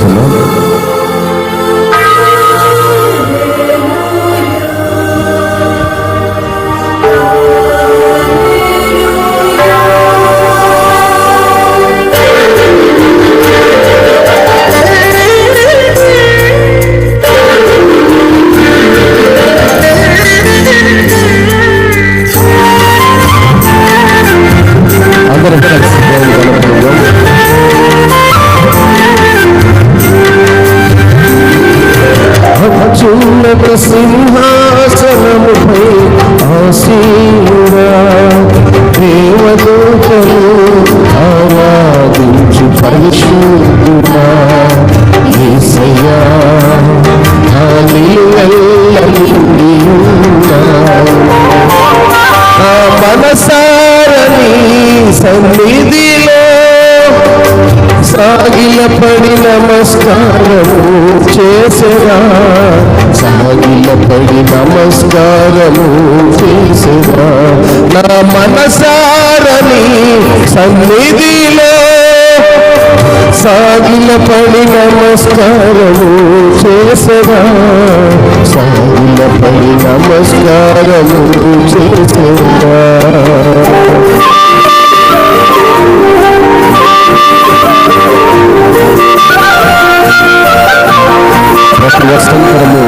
ఆలపించుకుందాం. అత్యున్నత సింహాసనముపై ఆసీనుడా, దేవదూతలు ఆరాధించు పరిశుద్ధుడా, యేసయ్యా హల్లెలూయా నా మనసారని సన్నిధిలో సాగిలపడి నమస్కారము చేసేరా, సాగిలపడి నమస్కారము చేసేరా, నా మనసారని సన్నిధిలో సాగిలపడి నమస్కారము చేసేరా, సాగిలపడి నమస్కారము చేసేరా. ప్రతి వసంతరము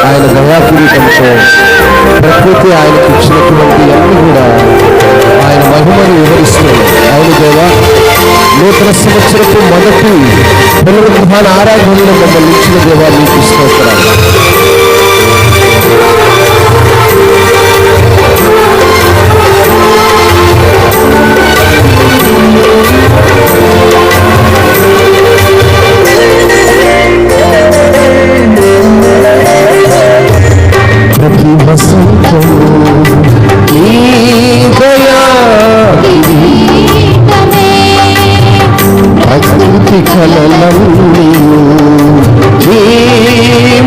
ఆయన దయాకిరీటంతో ప్రకృతి ఆయనకు ఇచ్చినటువంటి అన్ని కూడా ఆయన మహిమను వివరిస్తున్నాయి. అవును దేవా, నూతన సంవత్సరపు మొదటి పునరుద్ధాన ఆరాధనలో మమ్మల్ని ఇచ్చిన దేవా నీకు స్తోత్రాలు. ప్రతి వసంతము నీ దయా ప్రకృతి కలలన్నీ నీ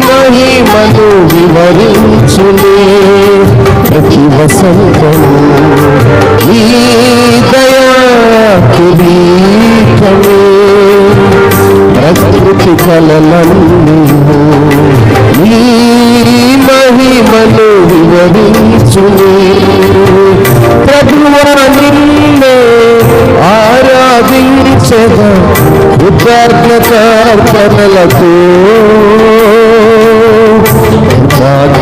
మహిమను వివరించునే. ప్రతి వసంతము నీ దయా కిరీటమే ప్రకృతి కలలన్నీ నీ మహిమను వివరించునే. ప్రభువా నిన్నే ఆరాధించగా కృతజ్ఞతార్పణలతో,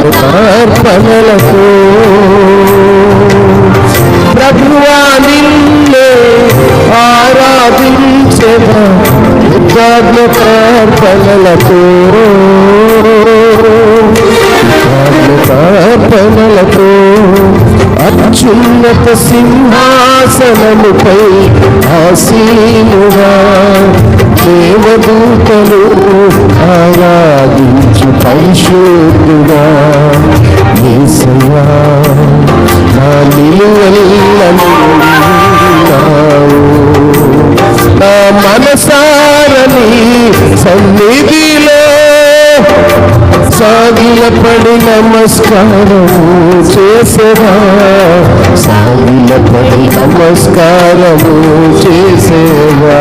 కృతజ్ఞతార్పణలతో ప్రభువా నిన్నే ఆరాధించగా కృతజ్ఞతార్పణలతో, కృతజ్ఞతార్పణలతో అత్యున్నత సింహాసనముపై ఆసీనుడా, దేవదూతలు ఆరాధించు పరిశుద్ధుడా, యేసయ్యా నా నిలువెల్లను నా మనసారని సన్నిధిలో సాగిలపడి నమస్కారము చేసేరా, సాగిలపడి నమస్కారము చేసేరా.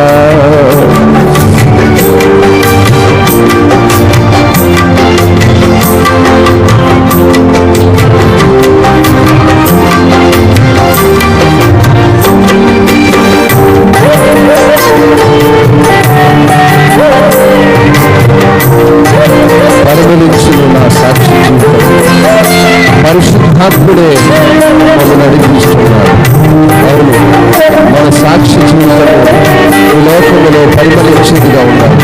పరిగణించిన నా సాక్షి జీవితం పరిశుద్ధాత్ముడే మమ్మల్ని నడిపిస్తున్నాడు. అవును, మన సాక్షి జీవితం ఈ లోకంలో పరిమళించేదిగా ఉండాలి.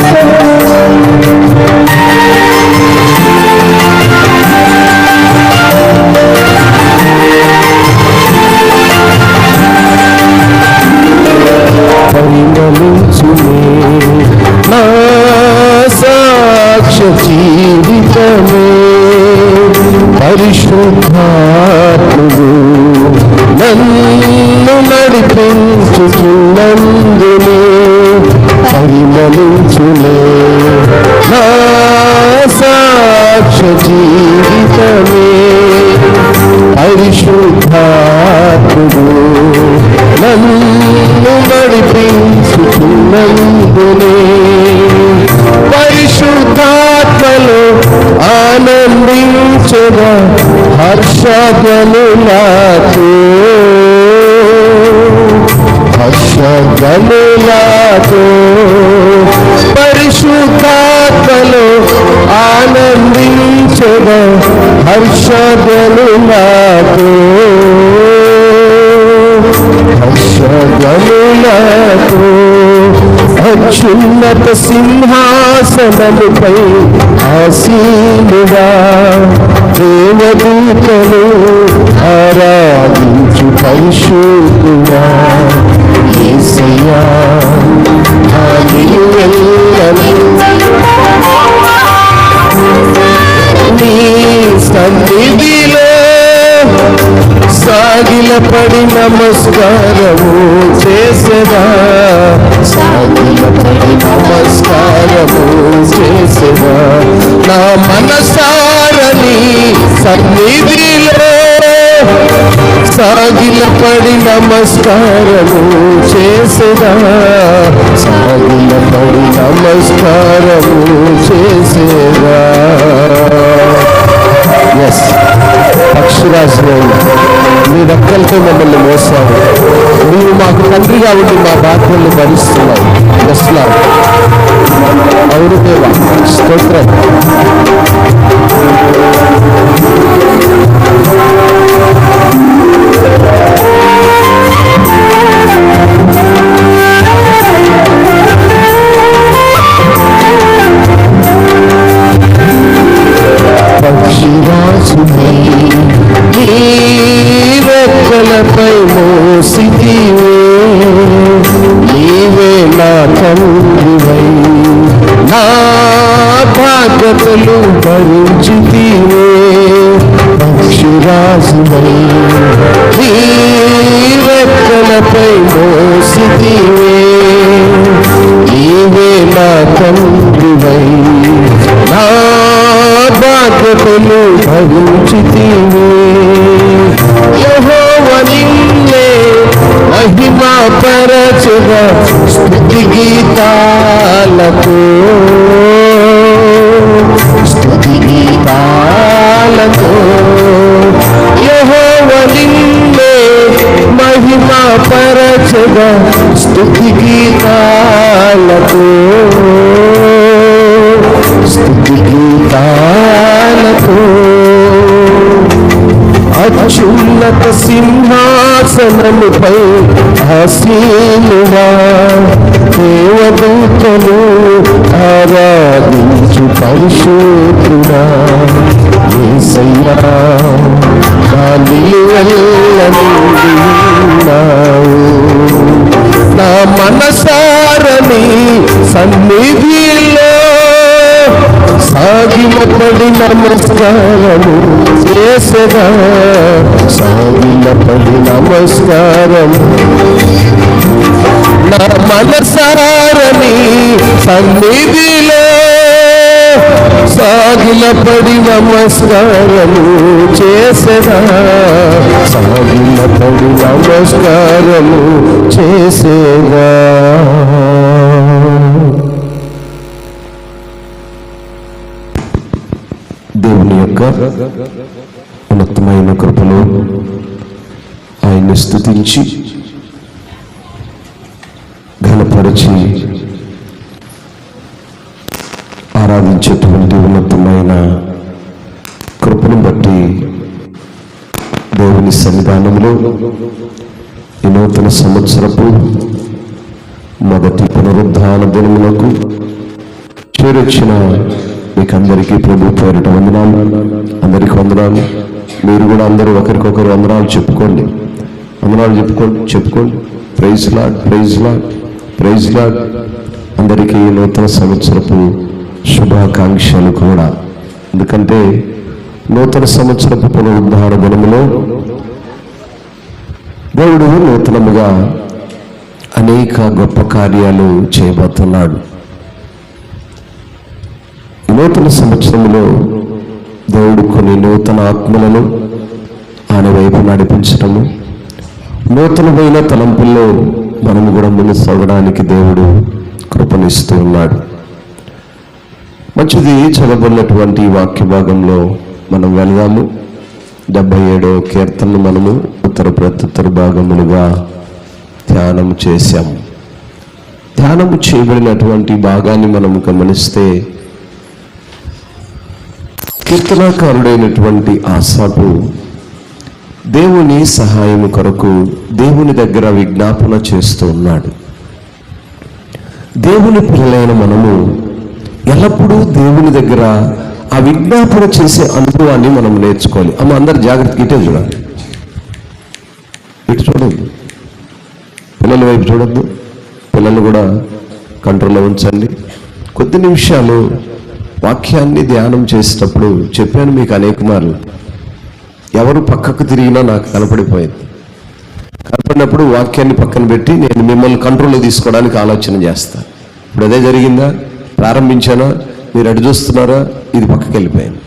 పరిమళించునే నా సాక్ష్య జీవితమే పరిశుద్ధాత్ముడు నన్ను నడిపించుచున్నందునే పరిమళించునే నా సాక్ష్య జీవితమే పరిశుద్ధాత్ముడు నన్ను నడిపించుచున్నందునే పరిశుద్ధాత్మలో ఆనందించగా హర్షధ్వనులతో పరిశుద్ధాత్మలో ఆనందించగా హర్షధ్వనులతో అత్యున్నత సింహాసనముపై ఆసీనుడా దేవదూతలు ఆరాధించు పరిశుద్ధుడా యేసయ్యా నీ సన్నిధిలో సాగిలపడి నమస్కారము చేసేదా సాగిలపడి నమస్కారము చేసేదా నా మనసారని సన్నిధిలో సాగిలపడి నమస్కారము చేసేదా సాగిలపడి నమస్కారము చేసేదా. ఎస్, పక్షిరాజు మీ రెక్కలతో మమ్మల్ని మోసారు. మీరు మాకు తండ్రిగా ఉండి మా బాధ్యతలు భరిస్తున్నారు. ఎస్లా అవును దేవా, స్తోత్రం. పక్షిరాజుని రెక్కలపై మోసితివే, నీవే నా తండ్రివై నా బాధ్యతలు భరించితివే. పక్షిరాజువై నీ రెక్కలపై మోసితివే, నీవే నా తండ్రివై నా బాధ్యతలు భరించితివే. యెహోవా నిన్నే మహిమా పరచుగా స్తుతి గీతాలతో యెహోవా నిన్నే మహిమా పరచుగా స్తుతి గీతాలతో అత్యున్నత సింహాసనముపై ఆసీనుడా దేవదూతలు ఆరాధించు పరిశుద్ధుడా యేసయ్యా నా నిలువెల్ల నిండినావు. నా మనసారని సన్నిధిలో సాగిలపడి నమస్కారము చేసేదా సాగిలపడి నమస్కారం. నా మనసారని సన్నిధిలో సాగిలపడి నమస్కారము చేసేదా సాగిలపడి నమస్కారము చేసేదా. దేవుని యొక్క ఉన్నతమైన కృపలో ఆయన్ని స్తుతించి ఘనపరిచి ఆరాధించేటువంటి ఉన్నతమైన కృపను బట్టి దేవుని సన్నిధానంలో ఈ నూతన సంవత్సరపు మొదటి పునరుద్ధాన దినములకు చేరొచ్చిన మీకందరికీ ప్రభు పేరిట వందనాలు. అందరికీ వందనాలు. మీరు కూడా అందరూ ఒకరికొకరు వందనాలు చెప్పుకోండి. వందనాలు చెప్పుకోండి. Praise Lord, praise Lord, praise Lord. అందరికీ నూతన సంవత్సరపు శుభాకాంక్షలు కూడా. ఎందుకంటే నూతన సంవత్సరపు పునరుద్ధాన దినములో దేవుడు నూతనముగా అనేక గొప్ప కార్యాలు చేయబోతున్నాడు. నూతన సంవత్సరంలో దేవుడు కొన్ని నూతన ఆత్మలను ఆయన వైపు నడిపించటము, నూతనమైన తలంపుల్లో మనము కూడా ముందు సాగడానికి దేవుడు కృపనిస్తూ ఉన్నాడు. మంచిది. చదవబడినటువంటి వాక్య భాగంలో మనం వెళదాము. 77వ కీర్తనను మనము ఉత్తర ప్రత్యుత్తర భాగములుగా ధ్యానం చేశాము. ధ్యానము చేయబడినటువంటి భాగాన్ని మనము గమనిస్తే, కీర్తనాకారుడైనటువంటి ఆసాపు దేవుని సహాయము కొరకు దేవుని దగ్గర విజ్ఞాపన చేస్తూ ఉన్నాడు. దేవుని పిల్లలైన మనము ఎల్లప్పుడూ దేవుని దగ్గర ఆ విజ్ఞాపన చేసే అనుభవాన్ని మనం నేర్చుకోవాలి. అమ్మ, అందరు జాగ్రత్తగా ఇటే చూడాలి. ఇటు చూడద్దు, పిల్లల వైపు చూడద్దు. పిల్లలు కూడా కంట్రోల్లో ఉంచండి. కొద్ది నిమిషాలు వాక్యాన్ని ధ్యానం చేసేటప్పుడు చెప్పాను మీకు అనేక మార్లు, ఎవరు పక్కకు తిరిగినా నాకు కనపడిపోయింది. కనపడినప్పుడు వాక్యాన్ని పక్కన పెట్టి నేను మిమ్మల్ని కంట్రోల్లో తీసుకోవడానికి ఆలోచన చేస్తాను. ఇప్పుడు అదే జరిగిందా? ప్రారంభించానా? మీరు అటు చూస్తున్నారా? ఇది పక్కకి వెళ్ళిపోయింది.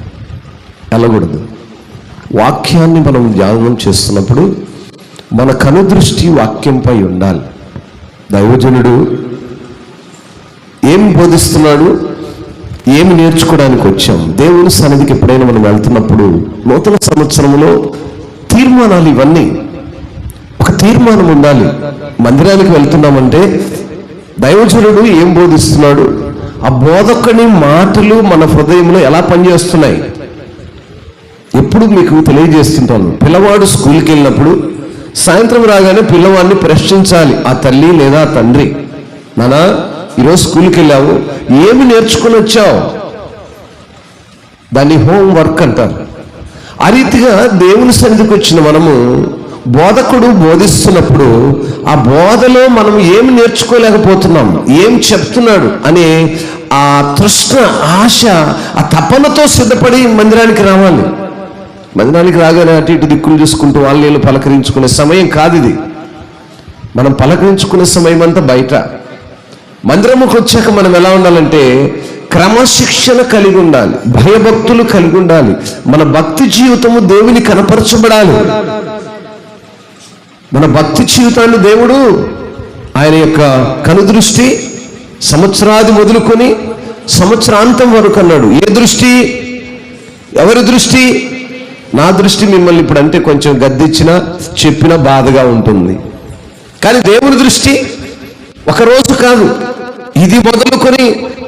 వెళ్ళకూడదు. వాక్యాన్ని మనం ధ్యానం చేస్తున్నప్పుడు మన కనుదృష్టి వాక్యంపై ఉండాలి. దైవజనుడు ఏం బోధిస్తున్నాడు, ఏమి నేర్చుకోవడానికి వచ్చాం? దేవుని సన్నిధికి ఎప్పుడైనా మనం వెళ్తున్నప్పుడు నూతన సంవత్సరంలో తీర్మానాలు, ఇవన్నీ ఒక తీర్మానం ఉండాలి. మందిరానికి వెళ్తున్నామంటే దైవజనుడు ఏం బోధిస్తున్నాడు, ఆ బోధకుని మాటలు మన హృదయంలో ఎలా పనిచేస్తున్నాయి ఎప్పుడు మీకు తెలియజేస్తుంటాను. పిల్లవాడు స్కూల్కి వెళ్ళినప్పుడు సాయంత్రం రాగానే పిల్లవాడిని ప్రశ్నించాలి ఆ తల్లి లేదా తండ్రి, నానా ఈరోజు స్కూల్కి వెళ్ళావు, ఏమి నేర్చుకుని వచ్చావు? దాన్ని హోంవర్క్ అంటారు. ఆ రీతిగా దేవుని సన్నిధికి వచ్చిన మనము బోధకుడు బోధిస్తున్నప్పుడు ఆ బోధలో మనం ఏమి నేర్చుకోలేకపోతున్నాం, ఏం చెప్తున్నాడు అనే ఆ తృష్ణ, ఆశ, ఆ తపనతో సిద్ధపడి మందిరానికి రావాలి. మందిరానికి రాగానే అటు ఇటు దిక్కులు చూసుకుంటూ వాళ్ళు పలకరించుకునే సమయం కాదు ఇది. మనం పలకరించుకునే సమయం అంతా బయట. మందిరముకు వచ్చాక మనం ఎలా ఉండాలంటే క్రమశిక్షణ కలిగి ఉండాలి, భయభక్తులు కలిగి ఉండాలి. మన భక్తి జీవితము దేవుని కనపరచబడాలి. మన భక్తి జీవితాన్ని దేవుడు ఆయన యొక్క కనుదృష్టి సంవత్సరాది మొదలుకొని సంవత్సరాంతం వరకు అన్నాడు. ఏ దృష్టి? ఎవరి దృష్టి? నా దృష్టి. మిమ్మల్ని ఇప్పుడు అంటే కొంచెం గద్దిచ్చినా చెప్పినా బాధగా ఉంటుంది, కానీ దేవుని దృష్టి ఒకరోజు కాదు, ఇది మొదలుకొని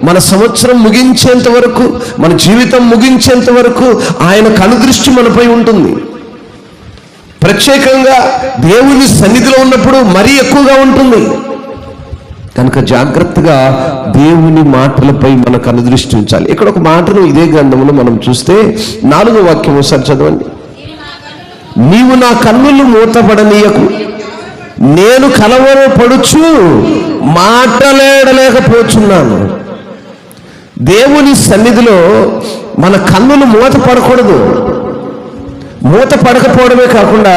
మన సంవత్సరం ముగించేంత వరకు, మన జీవితం ముగించేంత వరకు ఆయన కనుదృష్టి మనపై ఉంటుంది. ప్రత్యేకంగా దేవుని సన్నిధిలో ఉన్నప్పుడు మరీ ఎక్కువగా ఉంటుంది. కనుక జాగ్రత్తగా దేవుని మాటలపై మన కనుదృష్టి ఉంచాలి. ఇక్కడ ఒక మాటను ఇదే గ్రంథంలో మనం చూస్తే 4వ వాక్యం ఒకసారి చదవండి. నీవు నా కన్నులు మూతపడనీయకు, నేను కలవరపడుచు మాటలేడలేకపోతున్నాను. దేవుని సన్నిధిలో మన కన్నులు మూత పడకూడదు. మూత పడకపోవడమే కాకుండా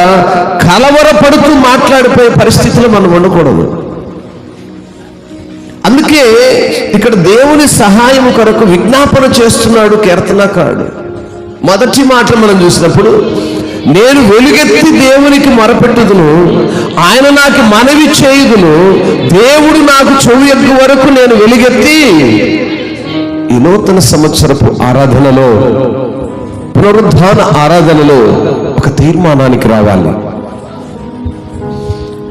కలవరపడుతూ మాట్లాడిపోయే పరిస్థితులు మనం ఉండకూడదు. అందుకే ఇక్కడ దేవుని సహాయం కొరకు విజ్ఞాపన చేస్తున్నాడు కీర్తనకారుడు. మొదటి మాట మనం చూసినప్పుడు, నేను వెలుగెత్తి దేవునికి మొరపెట్టుదును, ఆయన నాకు మనవి చేయుదును, దేవుడు నాకు చెవియొగ్గు వరకు నేను వెలుగెత్తి. ఈ నూతన సంవత్సరపు ఆరాధనలో, పునరుద్ధాన ఆరాధనలో ఒక తీర్మానానికి రావాలి.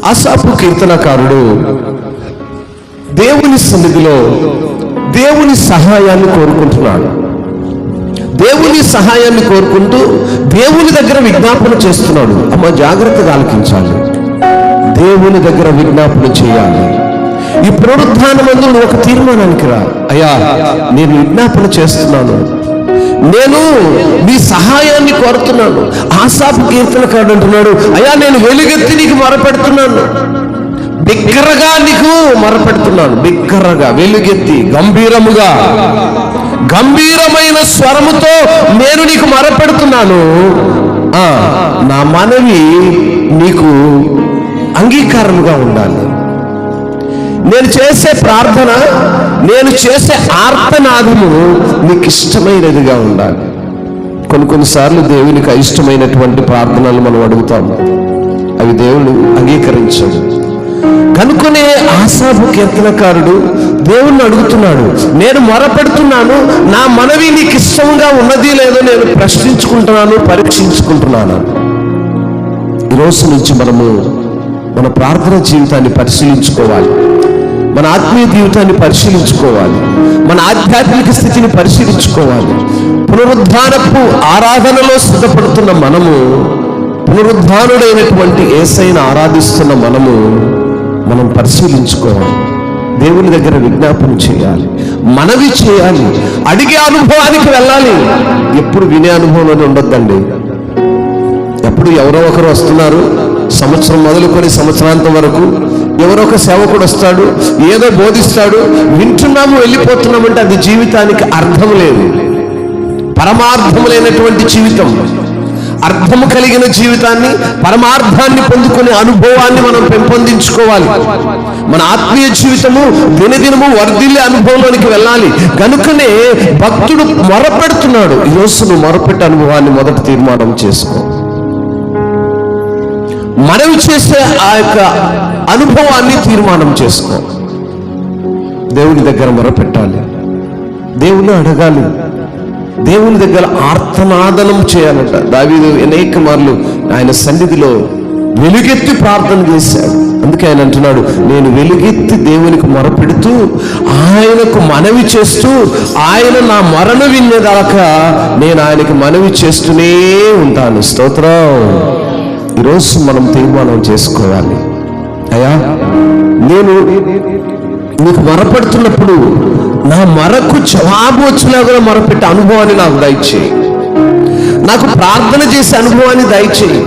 ఆసాపు కీర్తనకారుడు దేవుని సన్నిధిలో దేవుని సహాయాన్ని కోరుకుంటున్నాడు. దేవుని సహాయాన్ని కోరుకుంటూ దేవుని దగ్గర విజ్ఞాపన చేస్తున్నాడు. అమ్మ, జాగ్రత్తగా ఆలకించాలి. దేవుని దగ్గర విజ్ఞాపన చేయాలి. ఈ పునరుద్ధానమందు నువ్వు ఒక తీర్మానానికి రా. అయ్యా, నేను విజ్ఞాపన చేస్తున్నాను, నేను నీ సహాయాన్ని కోరుతున్నాను. ఆసాపు కీర్తనకారుడు అంటున్నాడు, అయ్యా నేను వెలుగెత్తి నీకు మొరపెడుతున్నాను, బిగ్గరగా నీకు మొరపెడుతున్నాను. బిగ్గరగా, వెలుగెత్తి, గంభీరముగా, గంభీరమైన స్వరముతో నేను నీకు మొరపెడుతున్నాను. నా మనవి నీకు అంగీకారముగా ఉండాలి. నేను చేసే ప్రార్థన, నేను చేసే ఆర్తనాదము నీకు ఇష్టమైనదిగా ఉండాలి. కొన్నిసార్లు దేవునికి అయిష్టమైనటువంటి ప్రార్థనలు మనం అడుగుతాము, అవి దేవుడు అంగీకరించడు. కనుకొనే ఆసాపు కీర్తనకారుడు దేవుణ్ణి అడుగుతున్నాడు, నేను మొరపెడుతున్నాను, నా మనవి నీకు ఇష్టంగా ఉన్నది లేదో నేను ప్రశ్నించుకుంటున్నాను, పరీక్షించుకుంటున్నాను. ఈరోజు నుంచి మనము మన ప్రార్థన జీవితాన్ని పరిశీలించుకోవాలి, మన ఆత్మీయ జీవితాన్ని పరిశీలించుకోవాలి, మన ఆధ్యాత్మిక స్థితిని పరిశీలించుకోవాలి. పునరుద్ధానపు ఆరాధనలో సిద్ధపడుతున్న మనము, పునరుద్ధానుడైనటువంటి యేసయ్యను ఆరాధిస్తున్న మనం పరిశీలించుకోవాలి. దేవుని దగ్గర విజ్ఞాపన చేయాలి, మనవి చేయాలి, అడిగే అనుభవానికి వెళ్ళాలి. ఎప్పుడు వినే అనుభవంలోనే ఉండొద్దండి. ఎప్పుడు ఎవరో ఒకరు వస్తున్నారు, సంవత్సరం మొదలుకొని సంవత్సరాంతం వరకు ఎవరో ఒక సేవకుడు వస్తాడు, ఏదో బోధిస్తాడు, వింటున్నాము, వెళ్ళిపోతున్నామంటే అది జీవితానికి అర్థం లేదు. పరమార్థం లేనటువంటి జీవితం, అర్థము కలిగిన జీవితాన్ని, పరమార్థాన్ని పొందుకునే అనుభవాన్ని మనం పెంపొందించుకోవాలి. మన ఆత్మీయ జీవితము దినదినము వర్ధిల్లే అనుభవంలోనికి వెళ్ళాలి. కనుకనే భక్తుడు మొరపెడుతున్నాడు. ఈరోజు నువ్వు మొరపెట్టే అనుభవాన్ని మొదట తీర్మానం చేసుకో. మనవి చేసే ఆ యొక్క అనుభవాన్ని తీర్మానం చేసుకో. దేవుని దగ్గర మొరపెట్టాలి, దేవుని అడగాలి, దేవుని దగ్గర ఆర్తనాదనం చేయాలంట. దావీదు అనేక మార్లు ఆయన సన్నిధిలో వెలుగెత్తి ప్రార్థన చేశాడు. అందుకే ఆయన అంటున్నాడు, నేను వెలుగెత్తి దేవునికి మొరపెడుతూ ఆయనకు మనవి చేస్తూ ఆయన నా మొరను వినేదాకా నేను ఆయనకి మనవి చేస్తూనే ఉంటాను. స్తోత్రం. ఈరోజు మనం తీర్మానం చేసుకోవాలి, అయ్యా నేను నీకు మొరపెడుతున్నప్పుడు నా మొరకు జవాబు వచ్చేలాగా మొరపెట్టే అనుభవాన్ని నాకు దయచేయి. నాకు ప్రార్థన చేసే అనుభవాన్ని దయచేయి.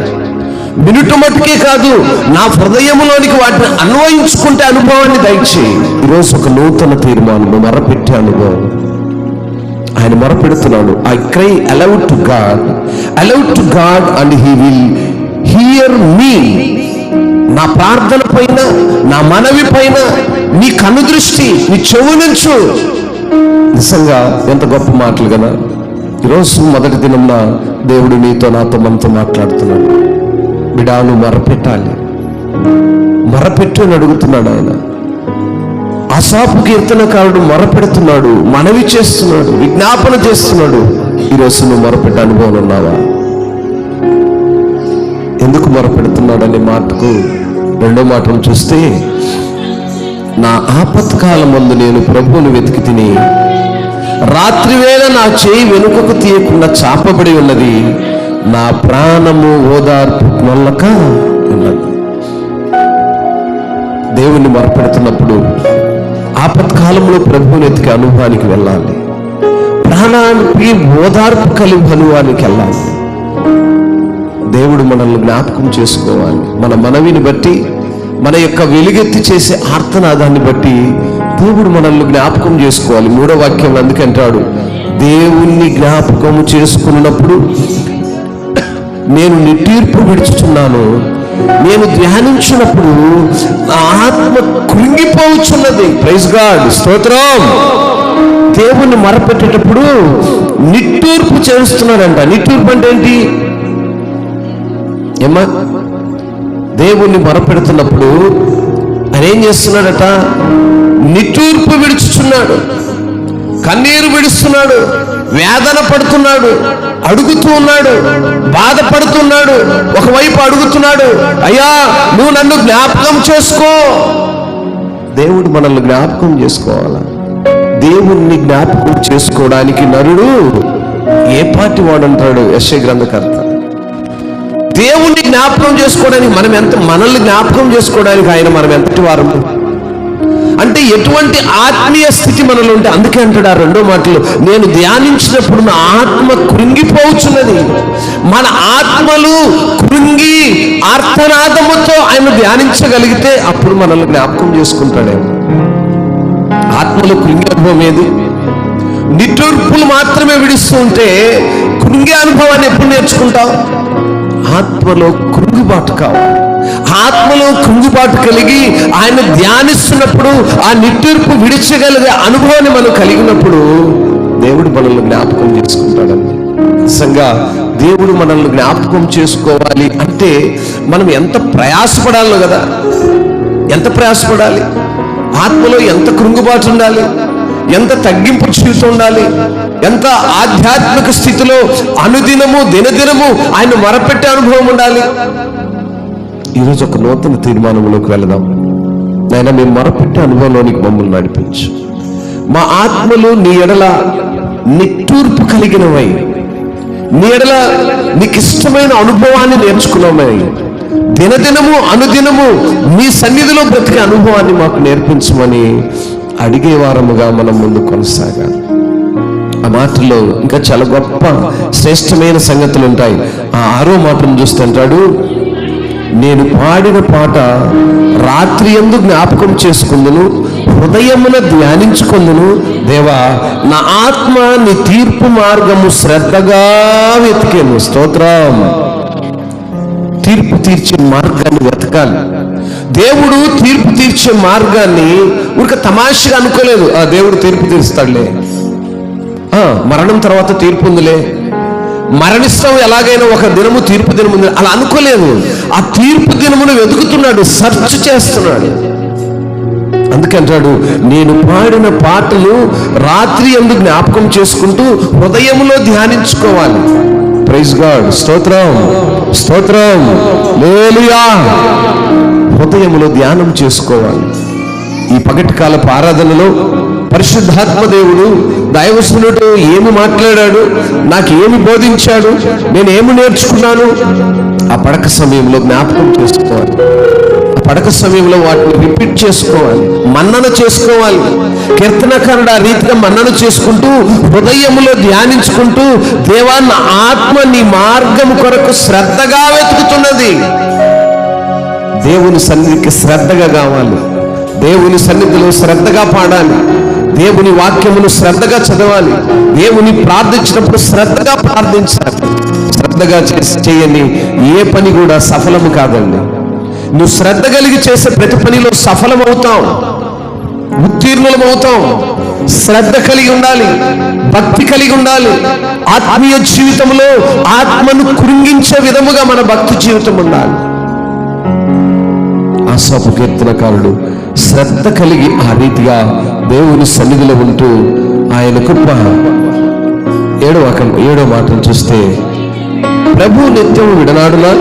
వినుట మట్టుకే కాదు, నా హృదయంలోనికి వాటిని అన్వయించుకుంటే అనుభవాన్ని దయచేయి. ఈరోజు ఒక నూతన తీర్మానం, మొరపెట్టే అనుభవం. ఆయన మొరపెడుతున్నాడు, I cry aloud to God and he will hear me. నా ప్రార్థన పైన, నా మనవి పైన నీ కన్ను దృష్టి, నీ చెవు నుంచు. నిజంగా ఎంత గొప్ప మాటలు కదా. ఈరోజు మొదటి దినంన దేవుడు నీతో, నాతో, మనతో మాట్లాడుతున్నాడు. బిడా, నువ్వు మొరపెట్టాలి, మొరపెట్టు అని అడుగుతున్నాడు ఆయన. ఆసాపు కీర్తనకారుడు మొరపెడుతున్నాడు, మనవి చేస్తున్నాడు, విజ్ఞాపన చేస్తున్నాడు. ఈరోజు నువ్వు మొరపెట్టే అనుభవం ఉన్నావా? ఎందుకు మొరపెడుతున్నాడు అనే మాటకు రెండో మాటను చూస్తే, నా ఆపత్కాలమందు నేను ప్రభువును వెతికి తిని, రాత్రివేళ నా చేయి వెనుకకు తీయకుండా చాపబడి ఉన్నది, నా ప్రాణము ఓదార్పు నొల్లక ఉన్నది. దేవుణ్ణి మొరపెడుతున్నప్పుడు ఆపత్కాలంలో ప్రభువుని వెతికే అనుభవానికి వెళ్ళాలి, ప్రాణానికి ఓదార్పు కలిగి అనుభవానికి వెళ్ళాలి. దేవుడు మనల్ని జ్ఞాపకం చేసుకోవాలి. మన మనవిని బట్టి, మన యొక్క వెలుగెత్తి చేసే ఆర్తనాదాన్ని బట్టి దేవుడు మనల్ని జ్ఞాపకం చేసుకోవాలి. మూడో వాక్యం అందుకంటాడు, దేవుణ్ణి జ్ఞాపకం చేసుకున్నప్పుడు నేను నిట్టూర్పు విడుచుచున్నాను, నేను ధ్యానించినప్పుడు నా ఆత్మ కృంగిపోవచ్చున్నది. ప్రైజ్ గాడ్, స్తోత్రం. దేవుణ్ణి మొరపెట్టేటప్పుడు నిట్టూర్పు చేస్తున్నాడంట. నిట్టూర్పు అంటే ఏంటి? ఏమా, దేవుణ్ణి మొరపెడుతున్నప్పుడు ఆయన ఏం చేస్తున్నాడట? నిట్టూర్పు విడుచుచున్నాడు, కన్నీరు విడుస్తున్నాడు, వేదన పడుతున్నాడు, అడుగుతూ ఉన్నాడు, బాధపడుతున్నాడు. ఒకవైపు అడుగుతున్నాడు, అయ్యా నువ్వు నన్ను జ్ఞాపకం చేసుకో. దేవుడు మనల్ని జ్ఞాపకం చేసుకోవాలా? దేవుణ్ణి జ్ఞాపకం చేసుకోవడానికి నరుడు ఏ పాటి వాడంటాడు యెషయా గ్రంథకర్త. దేవుణ్ణి జ్ఞాపకం చేసుకోవడానికి మనల్ని జ్ఞాపకం చేసుకోవడానికి ఆయన మనం ఎంతటి వారము అంటే ఎటువంటి ఆత్మీయ స్థితి మనలో ఉంటే. అందుకే అంటాడు ఆ రెండో మాటలు, నేను ధ్యానించినప్పుడు నా ఆత్మ కృంగిపోవచ్చున్నది. మన ఆత్మలు కృంగి ఆర్తనాదముతో ఆయన ధ్యానించగలిగితే అప్పుడు మనల్ని జ్ఞాపకం చేసుకుంటాడేమో. ఆత్మలో కృంగి అనుభవం ఏది? నిట్టూర్పులు మాత్రమే విడుస్తూ ఉంటే కృంగి అనుభవాన్ని ఎప్పుడు నేర్చుకుంటావు? ఆత్మలో కృంగిబాటు కావాలి. ఆత్మలో కృంగిబాటు కలిగి ఆయన ధ్యానిస్తున్నప్పుడు ఆ నిట్టూర్పు విడిచగలిగే అనుభవాన్ని మనం కలిగినప్పుడు దేవుడు మనల్ని జ్ఞాపకం చేసుకుంటాడండి. నిజంగా దేవుడు మనల్ని జ్ఞాపకం చేసుకోవాలి అంటే మనం ఎంత ప్రయాసపడాలో కదా, ఎంత ప్రయాసపడాలి, ఆత్మలో ఎంత కృంగుబాటు ఉండాలి, ఎంత తగ్గింపు జీవితం ఉండాలి, ఎంత ఆధ్యాత్మిక స్థితిలో అనుదినము దినదినము ఆయన మొరపెట్టే అనుభవం ఉండాలి. ఈరోజు ఒక నూతన తీర్మానంలోకి వెళదాం. నాయన, మేము మొరపెట్టే అనుభవంలోనికి మమ్మల్ని నడిపించు. మా ఆత్మలు నీ ఎడల నిట్టూర్పు కలిగినవై, నీ ఎడల నీకు ఇష్టమైన అనుభవాన్ని నేర్చుకున్నామై, దినదినము అనుదినము నీ సన్నిధిలో బ్రతికే అనుభవాన్ని మాకు నేర్పించమని అడిగే వారముగా మనం ముందు కొనసాగాలి. ఆ మాటల్లో ఇంకా చాలా గొప్ప శ్రేష్టమైన సంగతులు ఉంటాయి. ఆ 6వ మాటను చూస్తుంటాడు, నేను పాడిన పాట రాత్రి యందు జ్ఞాపకం చేసుకుందును, హృదయమున ధ్యానించుకుందును. దేవా, నా ఆత్మ నీ తీర్పు మార్గము శ్రద్ధగా వెతికాను. స్తోత్రం. తీర్పు తీర్చే మార్గాన్ని వెతకాలి. దేవుడు తీర్పు తీర్చే మార్గాన్ని ఊరిక తమాషగా అనుకోలేదు. ఆ దేవుడు తీర్పు తీరుస్తాడులే, మరణం తర్వాత తీర్పు ఉందిలే, మరణిస్తాం ఎలాగైనా ఒక దినము తీర్పు దినం ఉంది అలా అనుకోలేదు. ఆ తీర్పు దినమును వెతుకుతున్నాడు, సెర్చ్ చేస్తున్నాడు. అందుకంటాడు, నేను పాడిన పాటలు రాత్రి యందు జ్ఞాపకం చేసుకుంటూ హృదయంలో ధ్యానించుకోవాలి. Praise God. స్తోత్రం, స్తోత్రం, హల్లెలూయా. హృదయములో ధ్యానం చేసుకోవాలి. ఈ పగటి కాలపు ఆరాధనలో పరిశుద్ధాత్మ దేవుడు దైవజనుడు ఏమి మాట్లాడాడు, నాకు ఏమి బోధించాడు, నేను ఏమి నేర్చుకున్నాను, ఆ పడక సమయంలో జ్ఞాపకం చేసుకోవాలి. ఆ పడక సమయంలో వాటిని రిపీట్ చేసుకోవాలి, మన్నన చేసుకోవాలి. కీర్తనకారుడు ఆ రీతిగా మన్నన చేసుకుంటూ హృదయములో ధ్యానించుకుంటూ, దేవా, నా ఆత్మ నీ మార్గము కొరకు శ్రద్ధగా వెతుకుతున్నది. దేవుని సన్నిధికి శ్రద్ధగా కావాలి, దేవుని సన్నిధిలో శ్రద్ధగా పాడాలి, దేవుని వాక్యమును శ్రద్ధగా చదవాలి, దేవుని ప్రార్థించినప్పుడు శ్రద్ధగా ప్రార్థించాలి. శ్రద్ధగా చేయని ఏ పని కూడా సఫలము కాదండి. నువ్వు శ్రద్ధ కలిగి చేసే ప్రతి పనిలో సఫలమవుతాం, ఉత్తీర్ణులమవుతాం. శ్రద్ధ కలిగి ఉండాలి, భక్తి కలిగి ఉండాలి. ఆత్మీయ జీవితంలో ఆత్మను కృంగించే విధముగా మన భక్తి జీవితం ఉండాలి. ఆసాపు కీర్తనకారుడు శ్రద్ధ కలిగి ఆ రీతిగా దేవుని సన్నిధిలో ఉంటూ ఆయన కృప. 7వ మాటను చూస్తే, ప్రభు నిత్యము విడనాడునా,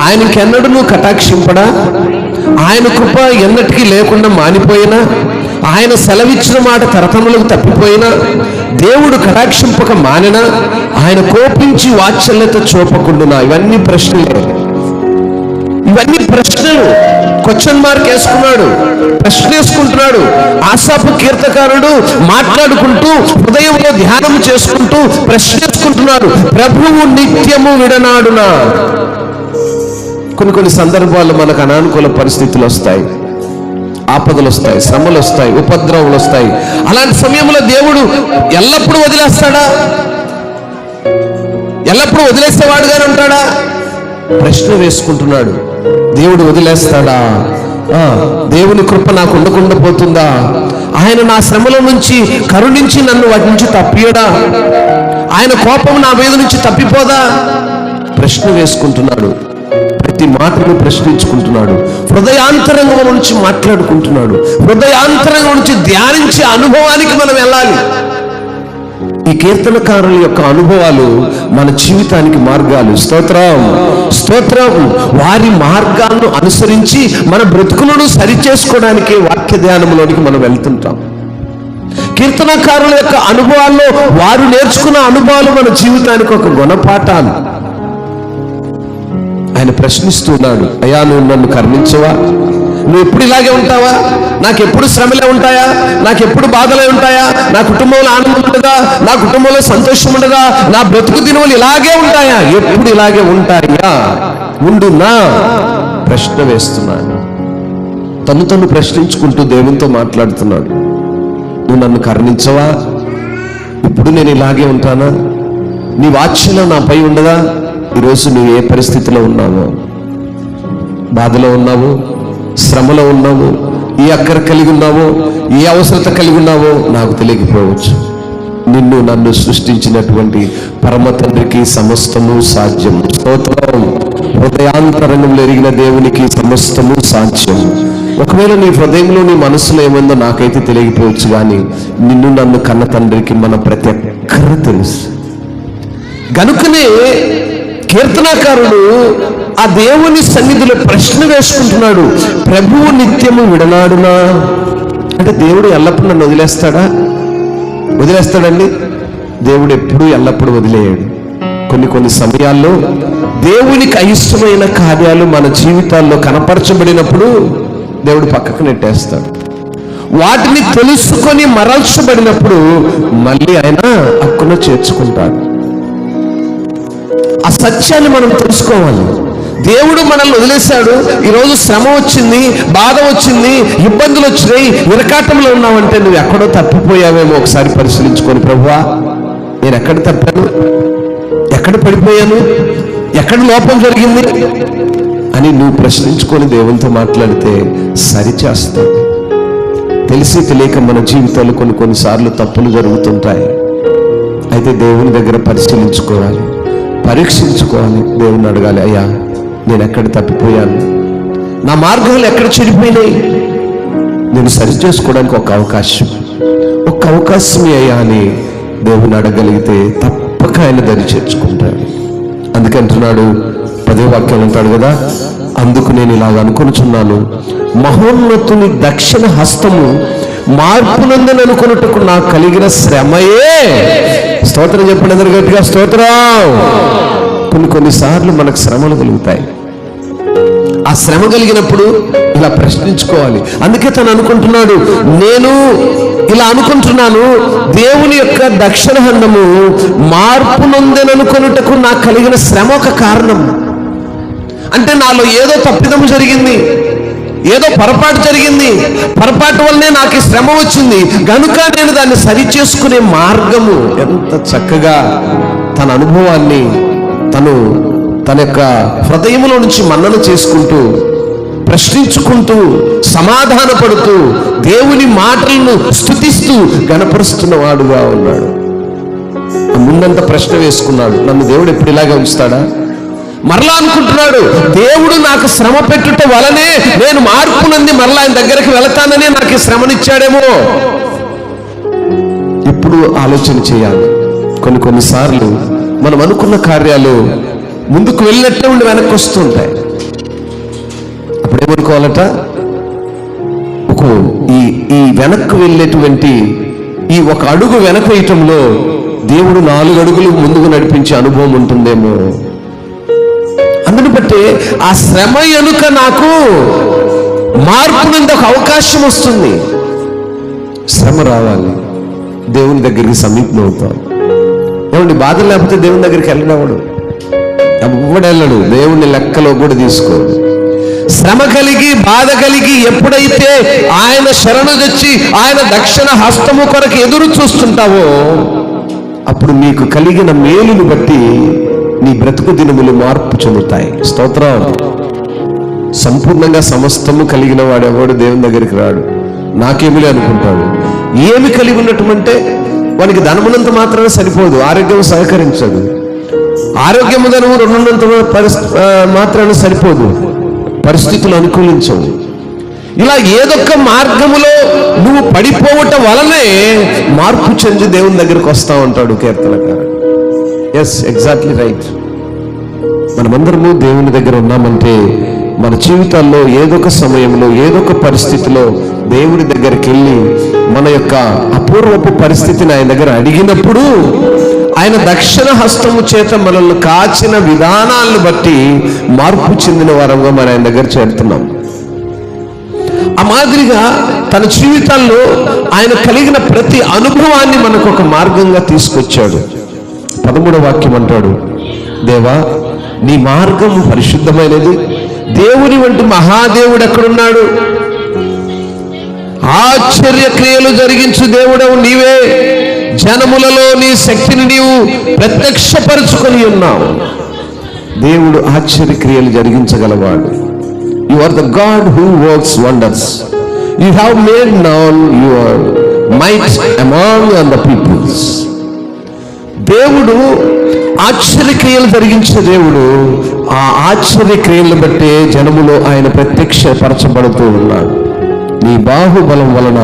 ఆయనకెన్నడూ కటాక్షింపడా, ఆయన కృప ఎన్నటికీ లేకుండా మానిపోయినా, ఆయన సెలవిచ్చిన మాట తరతములకు తప్పిపోయినా, దేవుడు కటాక్షింపక మానినా, ఆయన కోపించి వాత్సల్యత చూపకుండునా. ఇవన్నీ ప్రశ్నలే, ఇవన్నీ ప్రశ్నలు. క్వశ్చన్ మార్క్ వేసుకున్నాడు, ప్రశ్న వేసుకుంటున్నాడు. ఆసాపు కీర్తకారుడు మాట్లాడుకుంటూ హృదయంలో ధ్యానం చేసుకుంటూ ప్రశ్న వేసుకుంటున్నాడు, ప్రభువు నిత్యము విడనాడునా. కొన్ని సందర్భాల్లో మనకు అనానుకూల పరిస్థితులు వస్తాయి, ఆపదలు వస్తాయి, శ్రమలు వస్తాయి, ఉపద్రవాలు వస్తాయి. అలాంటి సమయంలో దేవుడు ఎల్లప్పుడూ వదిలేస్తాడా? ఎల్లప్పుడూ వదిలేసేవాడుగానే ఉంటాడా? ప్రశ్న వేసుకుంటున్నాడు. దేవుడు వదిలేస్తాడా? దేవుని కృప నాకు ఉండకుండా పోతుందా? ఆయన నా శ్రమల నుంచి కరుణించి నన్ను వాటి నుంచి తప్పియడా? ఆయన కోపం నా మీద నుంచి తప్పిపోదా? ప్రశ్న వేసుకుంటున్నాడు, ప్రతి మాటను ప్రశ్నించుకుంటున్నాడు, హృదయాంతరంగం నుంచి మాట్లాడుకుంటున్నాడు. హృదయాంతరంగం నుంచి ధ్యానించే అనుభవానికి మనం వెళ్ళాలి. ఈ కీర్తనకారుల యొక్క అనుభవాలు మన జీవితానికి మార్గాలు. స్తోత్రం, స్తోత్రం. వారి మార్గాలను అనుసరించి మన బ్రతుకులను సరిచేసుకోవడానికి వాక్య ధ్యానంలోనికి మనం వెళ్తుంటాం. కీర్తనకారుల యొక్క అనుభవాల్లో వారు నేర్చుకున్న అనుభవాలు మన జీవితానికి ఒక గుణపాఠాలు. ఆయన ప్రశ్నిస్తున్నాడు, అయ్యా, నువ్వు నన్ను కరుణించవా? నువ్వు ఎప్పుడు ఇలాగే ఉంటావా? నాకు ఎప్పుడు శ్రమలే ఉంటాయా? నాకు ఎప్పుడు బాధలే ఉంటాయా? నా కుటుంబంలో ఆనందం ఉండదా? నా కుటుంబంలో సంతోషం ఉండదా? నా బ్రతుకు దినములు ఇలాగే ఉంటాయా? ఎప్పుడు ఇలాగే ఉంటాయా? ఉండునా? ప్రశ్న వేస్తున్నాడు. తను ప్రశ్నించుకుంటూ దేవునితో మాట్లాడుతున్నాడు. నువ్వు నన్ను కరుణించవా? ఇప్పుడు నేను ఇలాగే ఉంటానా? నీ వాత్సల్యం నాపై ఉండదా? ఈరోజు నువ్వు ఏ పరిస్థితిలో ఉన్నావో, బాధలో ఉన్నావు, శ్రమలో ఉన్నావు, ఏ అక్కర కలిగి ఉన్నావో, ఏ అవసరత కలిగి ఉన్నావో నాకు తెలియకపోవచ్చు. నిన్ను నన్ను సృష్టించినటువంటి పరమ తండ్రికి సమస్తము సాధ్యం. స్తోత్రం. హృదయాంతరంగంలో ఎరిగిన దేవునికి సమస్తము సాధ్యం. ఒకవేళ నీ హృదయంలో నీ మనసులో ఏముందో నాకైతే తెలియకపోవచ్చు, కానీ నిన్ను నన్ను కన్న తండ్రికి మన ప్రతి ఒక్కరు తెలుసు. గనుకనే కీర్తనాకారుడు ఆ దేవుని సన్నిధిలో ప్రశ్న వేసుకుంటున్నాడు, ప్రభువు నిత్యము విడనాడునా? అంటే దేవుడు ఎల్లప్పుడూ నన్ను వదిలేస్తాడండి? దేవుడు ఎప్పుడూ ఎల్లప్పుడూ వదిలేయడు. కొన్ని సమయాల్లో దేవునికి అయిష్టమైన కార్యాలు మన జీవితాల్లో కనపరచబడినప్పుడు దేవుడు పక్కకు నెట్టేస్తాడు. వాటిని తెలుసుకొని మరల్చబడినప్పుడు మళ్ళీ ఆయన హక్కున చేర్చుకుంటాడు. ఆ సత్యాన్ని మనం తెలుసుకోవాలి. దేవుడు మనల్ని వదిలేశాడు, ఈరోజు శ్రమ వచ్చింది, బాధ వచ్చింది, ఇబ్బందులు వచ్చినాయి, ఇరకాటంలో ఉన్నావంటే నువ్వు ఎక్కడో తప్పిపోయావేమో ఒకసారి పరిశీలించుకొని, ప్రభువా నేను ఎక్కడ తప్పాను, ఎక్కడ పడిపోయాను, ఎక్కడ లోపం జరిగింది అని నువ్వు ప్రశ్నించుకొని దేవునితో మాట్లాడితే సరిచేస్తాడు. తెలిసి తెలియక మన జీవితాలు కొన్నిసార్లు తప్పులు జరుగుతుంటాయి. అయితే దేవుని దగ్గర పరిశీలించుకోవాలి, పరీక్షించుకోవాలి. దేవుని అడగాలి, అయ్యా నేను ఎక్కడ తప్పిపోయాను, నా మార్గాలు ఎక్కడ చెడిపోయినాయి, నేను సరి చేసుకోవడానికి ఒక అవకాశమే అయ్యా అని దేవుని అడగలిగితే తప్పక ఆయన దరి చేర్చుకుంటాడు. అందుకంటున్నాడు 10వ వాక్యం అంటాడు కదా, అందుకు నేను ఇలాగ అనుకొనుచున్నాను, మహోన్నతుని దక్షిణ హస్తము మార్పునందని అనుకున్నట్టుకు నాకు కలిగిన శ్రమయే. స్తోత్రం చెప్పండి అందరు గట్టిగా, స్తోత్రం. కొన్నిసార్లు మనకు శ్రమలు కలుగుతాయి. ఆ శ్రమ కలిగినప్పుడు ఇలా ప్రశ్నించుకోవాలి. అందుకే తను అనుకుంటున్నాడు, నేను ఇలా అనుకుంటున్నాను, దేవుని యొక్క దక్షిణ హస్తము మార్పు నొందెననుకొనుటకు నాకు కలిగిన శ్రమ ఒక కారణం. అంటే నాలో ఏదో తప్పిదము జరిగింది, ఏదో పొరపాటు జరిగింది, పొరపాటు వల్లనే నాకు ఈ శ్రమ వచ్చింది, గనుక నేను దాన్ని సరిచేసుకునే మార్గము. ఎంత చక్కగా తన అనుభవాన్ని తన యొక్క హృదయంలో నుంచి మన్నన చేసుకుంటూ, ప్రశ్నించుకుంటూ, సమాధానపడుతూ, దేవుని మాటలను స్తుతిస్తూ గణపరుస్తున్న వాడుగా ఉన్నాడు. ముందంతా ప్రశ్న వేసుకున్నాడు, నన్ను దేవుడు ఎప్పుడు ఇలాగే ఉంచుతాడా? మరలా అనుకుంటున్నాడు, దేవుడు నాకు శ్రమ పెట్టుట వలనే నేను మార్పు నంది మరలా ఆయన దగ్గరికి వెళతానని నాకు ఈ శ్రమనిచ్చాడేమో. ఇప్పుడు ఆలోచన చేయాలి. కొన్నిసార్లు మనం అనుకున్న కార్యాలు ముందుకు వెళ్ళినట్టే ఉండి వెనక్కి వస్తుంటాయి. అప్పుడేమనుకోవాలట, ఈ వెనక్కు వెళ్ళేటువంటి ఈ ఒక అడుగు వెనక వేయటంలో దేవుడు 4 అడుగులు ముందుకు నడిపించే అనుభవం ఉంటుందేమో. అందుని బట్టి ఆ శ్రమ ఎనుక నాకు మార్పు నుండి ఒక అవకాశం వస్తుంది. శ్రమ రావాలి, దేవుని దగ్గరికి సమీపం అవుతాం. ఏమండి, బాధ లేకపోతే దేవుని దగ్గరికి వెళ్ళినవాడు ఎవడెళ్ళడు, దేవుని లెక్కలో కూడా తీసుకోడు. శ్రమ కలిగి బాధ కలిగి ఎప్పుడైతే ఆయన శరణు తెచ్చి ఆయన దక్షిణ హస్తము కొరకు ఎదురు చూస్తుంటావో అప్పుడు నీకు కలిగిన మేలును బట్టి నీ బ్రతుకు దినములు మార్పు చెందుతాయి. స్తోత్రం. సంపూర్ణంగా సమస్తము కలిగిన వాడెవడు దేవుని దగ్గరికి రాడు, నాకేమిలే అనుకుంటాడు. ఏమి కలిగి ఉన్నటువంటి వానికి ధనమునంత మాత్రమే సరిపోదు, ఆరోగ్యం సహకరించదు. ఆరోగ్యము ధనము రెండున్నంత మాత్రాన సరిపోదు, పరిస్థితులు అనుకూలించవు. ఇలా ఏదొక్క మార్గములో నువ్వు పడిపోవటం వలనే మార్పు చెంది దేవుని దగ్గరికి వస్తా ఉంటాడు కీర్తనకారుడు. Yes, exactly right. మనమందరము దేవుని దగ్గర ఉన్నామంటే మన జీవితాల్లో ఏదొక సమయంలో ఏదొక పరిస్థితిలో దేవుడి దగ్గరికి వెళ్ళి మన యొక్క అపూర్వపు పరిస్థితిని ఆయన దగ్గర అడిగినప్పుడు ఆయన దక్షిణ హస్తము చేత మనల్ని కాచిన విధానాలను బట్టి మార్పు చెందిన వారంగా మన ఆయన దగ్గర చేరుతున్నాం. ఆ మాదిరిగా తన జీవితాల్లో ఆయన కలిగిన ప్రతి అనుభవాన్ని మనకు ఒక మార్గంగా తీసుకొచ్చాడు. 13వ వాక్యం అంటాడు, దేవా నీ మార్గం పరిశుద్ధమైనది, దేవుని వంటి మహాదేవుడు ఎక్కడున్నాడు? ఆశ్చర్య క్రియలు జరిగించు దేవుడవు నీవే, జనములలో నీ శక్తిని నీవు ప్రత్యక్షపరుచుకొని ఉన్నావు. దేవుడు ఆశ్చర్య క్రియలు జరిగించగలవాడు. You are the God who works wonders. You have made known your might among the peoples. దేవుడు ఆశ్చర్యక్రియలు జరిగించిన దేవుడు. ఆ ఆశ్చర్యక్రియలను బట్టే జనములో ఆయన ప్రత్యక్షపరచబడుతూ ఉన్నాడు. నీ బాహుబలం వలన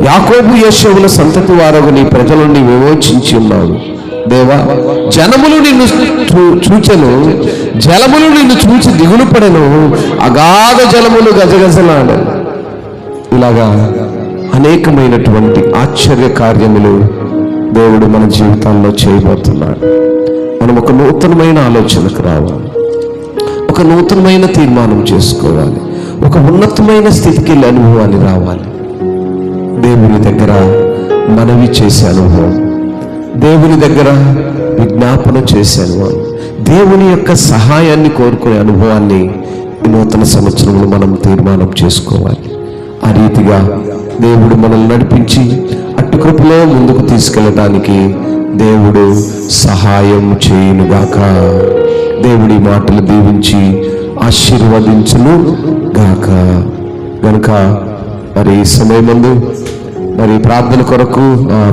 యాకోబు యోసేపుల సంతతి వారగు నీ ప్రజలను విమోచించి ఉన్నాడు. దేవా, జనములు నిన్ను చూచెను, జలములు నిన్ను చూచి దిగులు పడెను, అగాధ జలములు గజగజలాడు. ఇలాగా అనేకమైనటువంటి ఆశ్చర్య కార్యములు దేవుడు మన జీవితాల్లో చేయబోతున్నాడు. మనం ఒక నూతనమైన ఆలోచనకు రావాలి, ఒక నూతనమైన తీర్మానం చేసుకోవాలి, ఒక ఉన్నతమైన స్థితికి వెళ్ళే అనుభవాన్ని రావాలి. దేవుని దగ్గర మనవి చేసే అనుభవం, దేవుని దగ్గర విజ్ఞాపన చేసే అనుభవం, దేవుని యొక్క సహాయాన్ని కోరుకునే అనుభవాన్ని ఈ నూతన సంవత్సరంలో మనం తీర్మానం చేసుకోవాలి. ఆ రీతిగా దేవుడు మనల్ని నడిపించి అట్టి కృపలో ముందుకు తీసుకెళ్ళటానికి దేవుడు సహాయం చేయునుగాక. దేవుడి మాటలు దీవించి ఆశీర్వదించును గాక. గనుక మరి సమయం ముందు మరి ప్రార్థన కొరకు,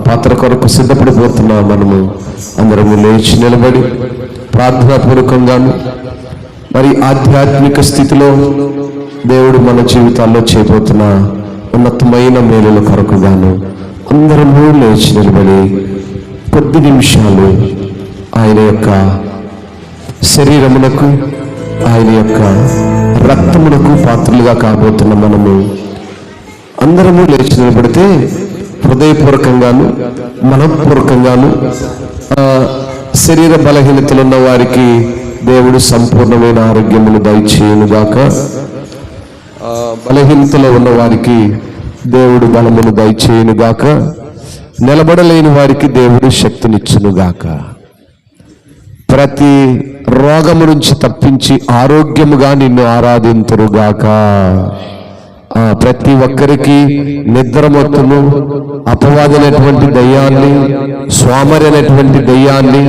పాత్ర కొరకు సిద్ధపడిపోతున్నా. మనము అందరము లేచి నిలబడి ప్రార్థనాపూర్వకంగాను మరి ఆధ్యాత్మిక స్థితిలో దేవుడు మన జీవితాల్లో చేయబోతున్న ఉన్నతమైన మేలుల కొరకుగాను అందరము లేచి నిలబడి కొద్ది నిమిషాలు ఆయన యొక్క శరీరమునకు, ఆయన యొక్క రక్తమునకు పాత్రలుగా కాబోతున్న మనము అందరము లేచి నిలబడితే హృదయపూర్వకంగాను మనఃపూర్వకంగాను శరీర బలహీనతలు ఉన్న వారికి దేవుడు సంపూర్ణమైన ఆరోగ్యమును దయచేయునుగాక. బలహీనతలో ఉన్న వారికి దేవుడు బలమును దయచేయునుగాక. నిలబడలేని వారికి దేవుడు శక్తినిచ్చునుగాక. ప్రతి రోగము నుంచి తప్పించి ఆరోగ్యముగా నిన్ను ఆరాధింతురుగాక. ప్రతి ఒక్కరికి నిద్రమత్తును, అపవాదైనటువంటి దయ్యాన్ని, స్వామరి అనేటువంటి దయ్యాన్ని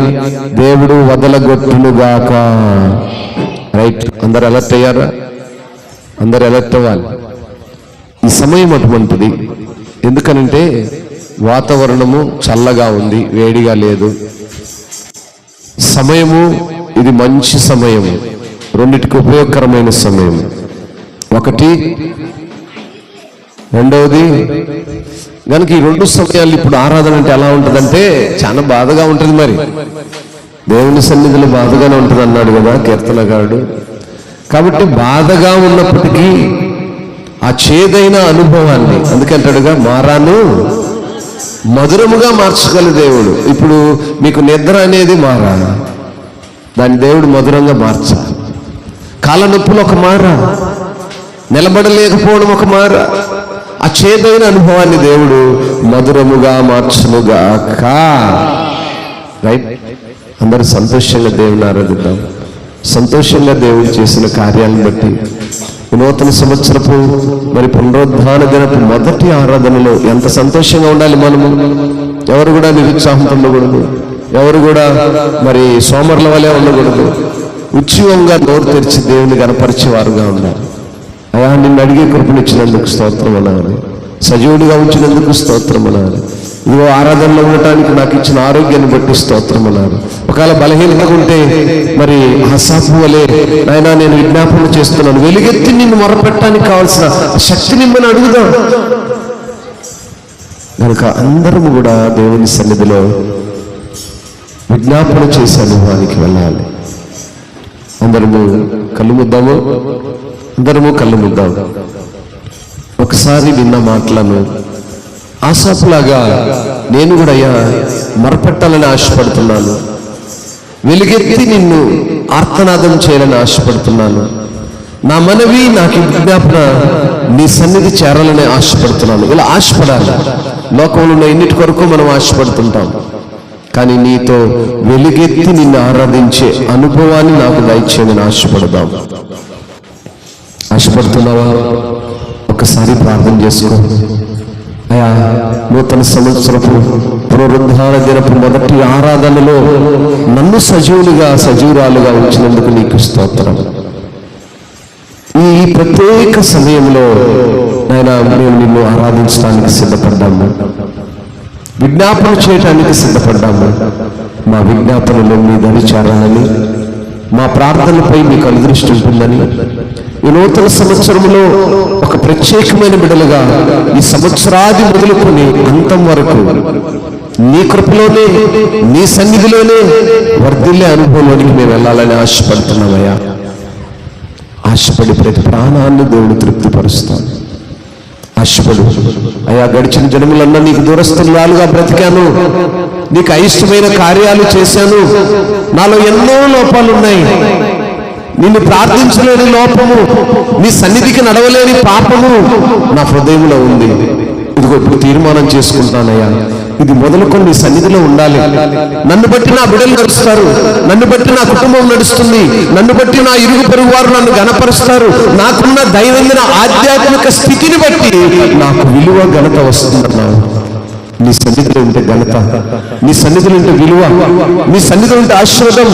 దేవుడు వదలగొట్టునుగాక. రైట్, అందరు అలర్ట్ అయ్యారా? అందరు అలర్ట్ అవ్వాలి. ఈ సమయం అటువంటిది. ఎందుకనంటే వాతావరణము చల్లగా ఉంది, వేడిగా లేదు. సమయము ఇది మంచి సమయము, రెండిటికి ఉపయోగకరమైన సమయం. ఒకటి, రెండవది కనుక ఈ రెండు సమయాలు ఇప్పుడు ఆరాధన అంటే ఎలా ఉంటుందంటే చాలా బాధగా ఉంటుంది. మరి దేవుని సన్నిధిలో బాధగానే ఉంటుంది అన్నాడు కదా కీర్తనగాడు. కాబట్టి బాధగా ఉన్నప్పటికీ ఆ చేదైన అనుభవాన్ని, అందుకంటాడుగా మారాను మధురముగా మార్చగల దేవుడు. ఇప్పుడు మీకు నిద్ర అనేది మారా, దాన్ని దేవుడు మధురంగా మార్చాలి. కాళ్ళ నొప్పులు ఒక మార, నిలబడలేకపోవడం ఒక మార, ఆ చేదైన అనుభవాన్ని దేవుడు మధురముగా మార్చునుగాక. రైట్, అందరూ సంతోషంగా దేవుని ఆరాధిద్దాం. సంతోషంగా దేవుడు చేసిన కార్యాలను బట్టి నూతన సంవత్సరపు మరి పునరుద్ధాన దినపు మొదటి ఆరాధనలో ఎంత సంతోషంగా ఉండాలి మనము. ఎవరు కూడా నిరుత్సాహంతో ఉండకూడదు, ఎవరు కూడా మరి సోమరుల వలె ఉండకూడదు. ఉత్సవంగా నోరు తెరిచి దేవుని గణపరిచేవారుగా ఉండాలి. అయా, నిన్ను అడిగే కృపనిచ్చినందుకు స్తోత్రం అనాలి, సజీవుడిగా ఉంచినందుకు స్తోత్రం అనాలి. ఇదిగో ఆరాధనలో ఉండటానికి నాకు ఇచ్చిన ఆరోగ్యాన్ని బట్టి స్తోత్రం అన్నారు. ఒకవేళ బలహీనంగా ఉంటే మరి అసాపు వలె నాయనా నేను విజ్ఞాపన చేస్తున్నాను, వెలుగెత్తి నిన్ను మొరపెట్టడానికి కావాల్సిన శక్తిని మనం అడుగుదాం. కనుక అందరము కూడా దేవుని సన్నిధిలో విజ్ఞాపన చేసే అనుభవానికి వెళ్ళాలి. అందరము కళ్ళు ముద్దాము, అందరము కళ్ళు ముద్దాము. ఒకసారి విన్న మాటలను ఆశాపులాగా నేను కూడా అయ్యా మొరపెట్టాలని ఆశపడుతున్నాను, వెలుగెత్తి నిన్ను ఆర్తనాదం చేయాలని ఆశపడుతున్నాను. నా మనవి, నాకు విజ్ఞాపన నీ సన్నిధి చేరాలని ఆశపడుతున్నాను. ఇలా ఆశపడాలి. లోకంలో ఉన్న ఎన్నిటి కొరకు మనం ఆశపడుతుంటాం, కానీ నీతో వెలుగెత్తి నిన్ను ఆరాధించే అనుభవాన్ని నాకు దయచేయమని ఆశపడదాం. ఆశపడుతున్నావా? ఒకసారి ప్రార్థన చేసుకో. అయా, నూతన సంవత్సరపు పునరుద్ధాన దినపు మొదటి ఆరాధనలో నన్ను సజీవురాలుగా ఉంచినందుకు నీకు స్తోత్రం. ఈ ప్రత్యేక సమయంలో నాయనా మేము నిన్ను ఆరాధించడానికి సిద్ధపడ్డాము, విజ్ఞాపన చేయడానికి సిద్ధపడ్డాము. మా విజ్ఞాపనలో మీ దరి చేరాలని, మా ప్రార్థనపై మీకు అనుదృష్టి ఉంటుందని, ఈ నూతన సంవత్సరంలో ఒక ప్రత్యేకమైన బిడ్డలుగా ఈ సంవత్సరాది మొదలుకొని అంతం వరకు నీ కృపలోనే, నీ సన్నిధిలోనే వర్ధిల్లే అనుభవంలోనికి మేము వెళ్ళాలని ఆశపడుతున్నామయ్యా. ఆశపడి ప్రతి ప్రాణాన్ని దేవుడు తృప్తిపరుస్తాను. ఆశపడు అయ్యా. గడిచిన జన్మలన్నా నీకు దూరస్తులుగా బ్రతికాను, నీకు అయిష్టమైన కార్యాలు చేశాను, నాలో ఎన్నో లోపాలు ఉన్నాయి. నిన్ను ప్రార్థించలేని లోపము, నీ సన్నిధికి నడవలేని పాపము నా హృదయంలో ఉంది. ఇదిగో ఇప్పుడు తీర్మానం చేసుకుంటానయ్యా, ఇది మొదలుకొని నీ సన్నిధిలో ఉండాలి. నన్ను బట్టి నా బిడ్డలు నడుస్తారు, నన్ను బట్టి నా కుటుంబం నడుస్తుంది, నన్ను బట్టి నా ఇరుగు పొరుగు వారు నన్ను ఘనపరుస్తారు. నాకున్న దైనందిన ఆధ్యాత్మిక స్థితిని బట్టి నాకు విలువ ఘనత వస్తుందన్నావు. నీ సన్నిధిలో ఉంటే ఘనత, నీ సన్నిధిలో ఉంటే విలువ, నీ సన్నిధిలో ఉంటే ఆశీర్వాదం,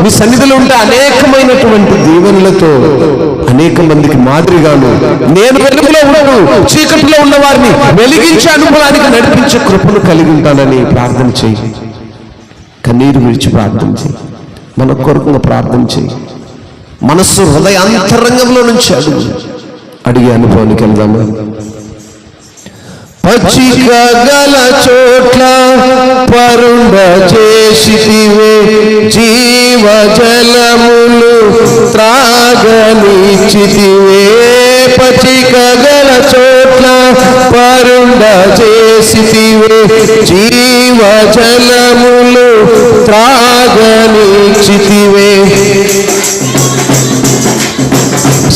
నీ సన్నిధిలో ఉంటే అనేకమైనటువంటి దీవెనలతో అనేక మందికి మాదిరిగాను నేను వెలుగులో ఉన్నాను, చీకటిలో ఉన్న వారిని వెలిగించే అనుభవానికి నడిపించే కృపను కలిగి ఉంటానని ప్రార్థన చేయి. కన్నీరు విడిచి ప్రార్థన చేయి, మన కొరకుగా ప్రార్థన చేయి. మనస్సు హృదయ అంతరంగంలో నుంచి అడిగే అనుభవానికి వెళ్దామా? పచ్చిక గల చోట్ల పరుండ చేసితివే, జీవ జలములు త్రాగనిచ్చితివే. పచ్చిక గల చోట్ల పరుండ చేసితివే, జీవ జలములు త్రాగనిచ్చితివే.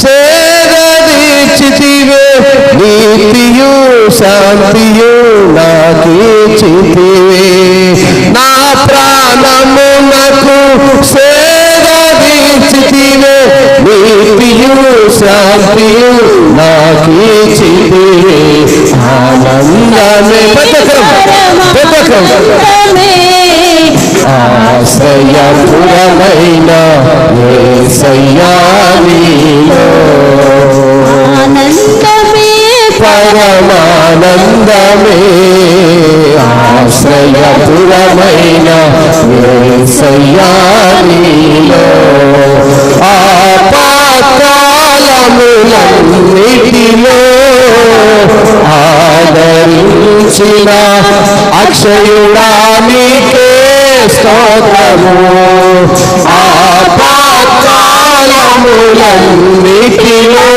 సేదనిచ్చితివే, నీతియు శాంతియు నాకిచ్చితివే. నా ప్రాణమునకు సేదనిచ్చితివే, నీతియు శాంతియు నాకిచ్చితివే. ఆనందమే ఆశ్రయపురమైన యేసయ్యా నీలో ఆనందమే, పరమానందమే. ఆశ్రయపురమైన యేసయ్యా నీలో ఆపత్కాలములన్నిటిలో ఆదరించిన అక్షయుడా నీకే స్తోత్రము. ఆపత్కాలములన్నిటిలో